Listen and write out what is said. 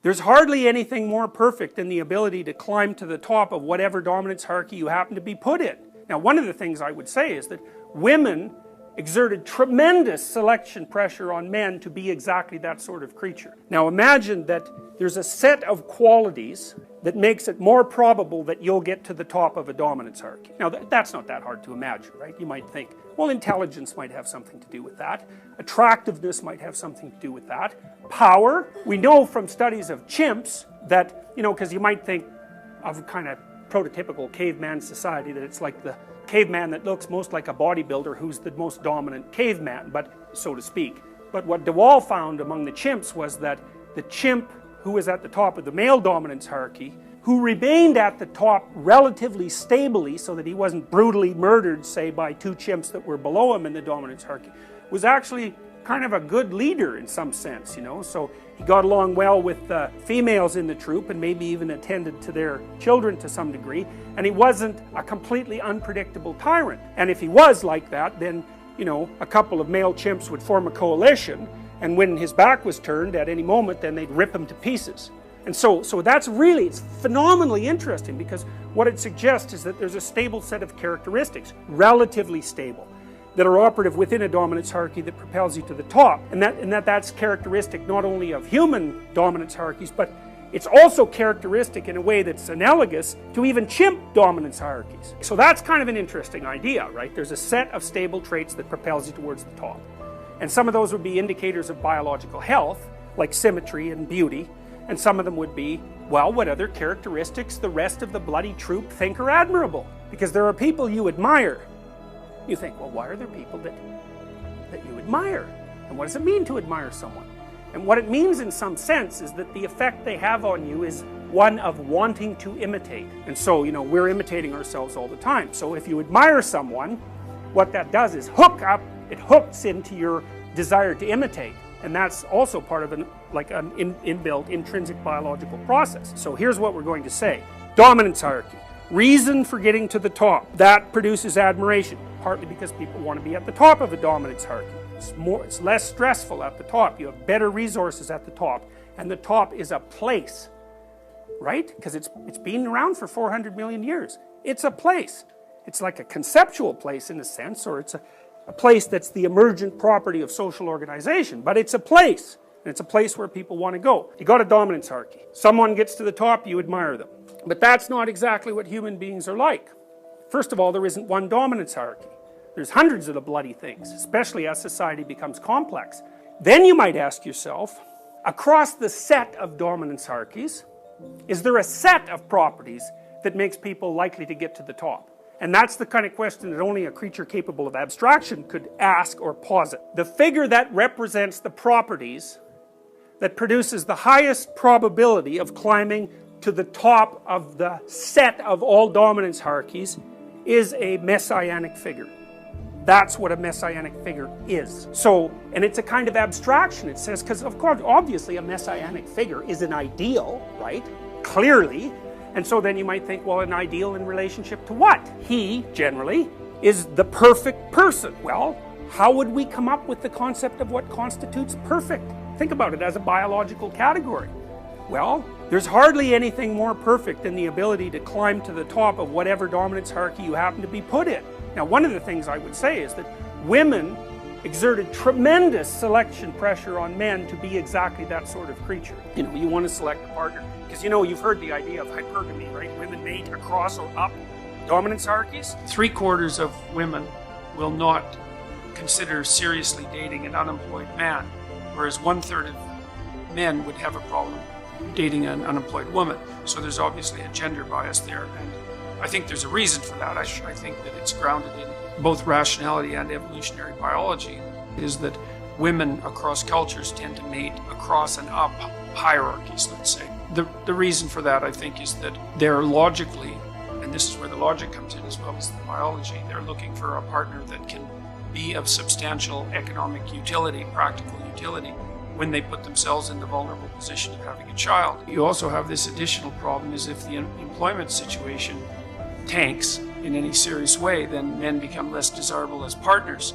There's hardly anything more perfect than the ability to climb to the top of whatever dominance hierarchy you happen to be put in. Now, one of the things I would say is that women exerted tremendous selection pressure on men to be exactly that sort of creature. Now imagine that there's a set of qualities that makes it more probable that you'll get to the top of a dominance hierarchy. Now that's not that hard to imagine, right? You might think, well, intelligence might have something to do with that. Attractiveness might have something to do with that. Power, we know from studies of chimps that, you know, because you might think of kind of prototypical caveman society that it's like the caveman that looks most like a bodybuilder who's the most dominant caveman, but so to speak. But what DeWall found among the chimps was that the chimp who was at the top of the male dominance hierarchy, who remained at the top relatively stably so that he wasn't brutally murdered, say, by two chimps that were below him in the dominance hierarchy, was actually kind of a good leader in some sense, you know. So he got along well with the females in the troop and maybe even attended to their children to some degree, and he wasn't a completely unpredictable tyrant. And if he was like that, then, you know, a couple of male chimps would form a coalition, and when his back was turned at any moment, then they'd rip him to pieces. And so that's really, it's phenomenally interesting, because what it suggests is that there's a stable set of characteristics, relatively stable, that are operative within a dominance hierarchy that propels you to the top. And that's characteristic not only of human dominance hierarchies, but it's also characteristic in a way that's analogous to even chimp dominance hierarchies. So that's kind of an interesting idea, right? There's a set of stable traits that propels you towards the top. And some of those would be indicators of biological health, like symmetry and beauty, and some of them would be, well, what other characteristics the rest of the bloody troop think are admirable? Because there are people you admire. You think, well, why are there people that you admire? And what does it mean to admire someone? And what it means in some sense is that the effect they have on you is one of wanting to imitate. And so, you know, we're imitating ourselves all the time. So if you admire someone, what that does is it hooks into your desire to imitate. And that's also part of an inbuilt intrinsic biological process. So here's what we're going to say. Dominance hierarchy. Reason for getting to the top. That produces admiration, partly because people want to be at the top of a dominance hierarchy. It's less stressful at the top. You have better resources at the top. And the top is a place, right? Because it's been around for 400 million years. It's a place. It's like a conceptual place in a sense, or it's a place that's the emergent property of social organization. But it's a place. And it's a place where people want to go. You got a dominance hierarchy. Someone gets to the top, you admire them. But that's not exactly what human beings are like. First of all, there isn't one dominance hierarchy. There's hundreds of the bloody things, especially as society becomes complex. Then you might ask yourself, across the set of dominance hierarchies, is there a set of properties that makes people likely to get to the top? And that's the kind of question that only a creature capable of abstraction could ask or posit. The figure that represents the properties that produces the highest probability of climbing to the top of the set of all dominance hierarchies is a messianic figure. That's what a messianic figure is. So, and it's a kind of abstraction, it says, because of course, obviously a messianic figure is an ideal, right? Clearly. And so then you might think, well, an ideal in relationship to what? He, generally, is the perfect person. Well, how would we come up with the concept of what constitutes perfect? Think about it as a biological category. Well, there's hardly anything more perfect than the ability to climb to the top of whatever dominance hierarchy you happen to be put in. Now, one of the things I would say is that women exerted tremendous selection pressure on men to be exactly that sort of creature. You know, you want to select a partner, because you know, you've heard the idea of hypergamy, right? Women mate across or up dominance hierarchies. 3/4 of women will not consider seriously dating an unemployed man, whereas 1/3 of men would have a problem dating an unemployed woman. So there's obviously a gender bias there, and I think there's a reason for that. I think that it's grounded in both rationality and evolutionary biology, is that women across cultures tend to mate across and up hierarchies, let's say. The reason for that, I think, is that they're logically, and this is where the logic comes in as well as the biology, they're looking for a partner that can be of substantial economic utility, practical utility, when they put themselves in the vulnerable position of having a child. You also have this additional problem, is if the employment situation tanks in any serious way, then men become less desirable as partners.